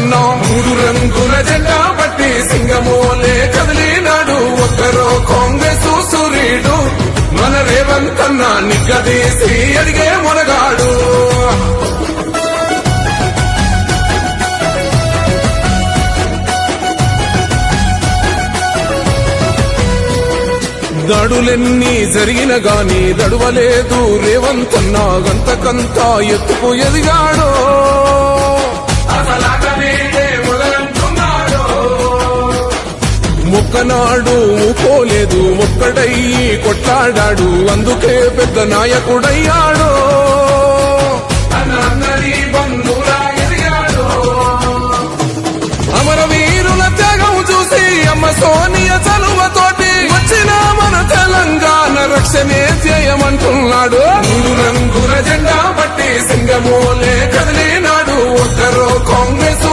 రేవంతన్నా మూడు రంగుల జెండా బట్టి సింగమోలే కదిలినాడు ఒక్కరో కాంగ్రెస్ సూర్యుడు మన రేవంతన్నా నిగ్గదీసి అడిగే మొనగాడు దాడులెన్ని జరిగిన గాని దడువలేదు రేవంతన్నా గంతకంతా ఎత్తుకు ఎదిగాడో మొక్కనాడు ఊపోలేదు ఒక్కడయ్యి కొట్లాడాడు అందుకే పెద్ద నాయకుడయ్యాడో అమరవీరుల త్యాగం చూసి అమ్మ సోనియ చలువతోటి వచ్చిన మన తెలంగాణ రక్షణే ధ్యేయమంటున్నాడు మూడు రంగుల జెండా బట్టి సింగమోలే కదిలినాడు ఒక్కరో కాంగ్రెస్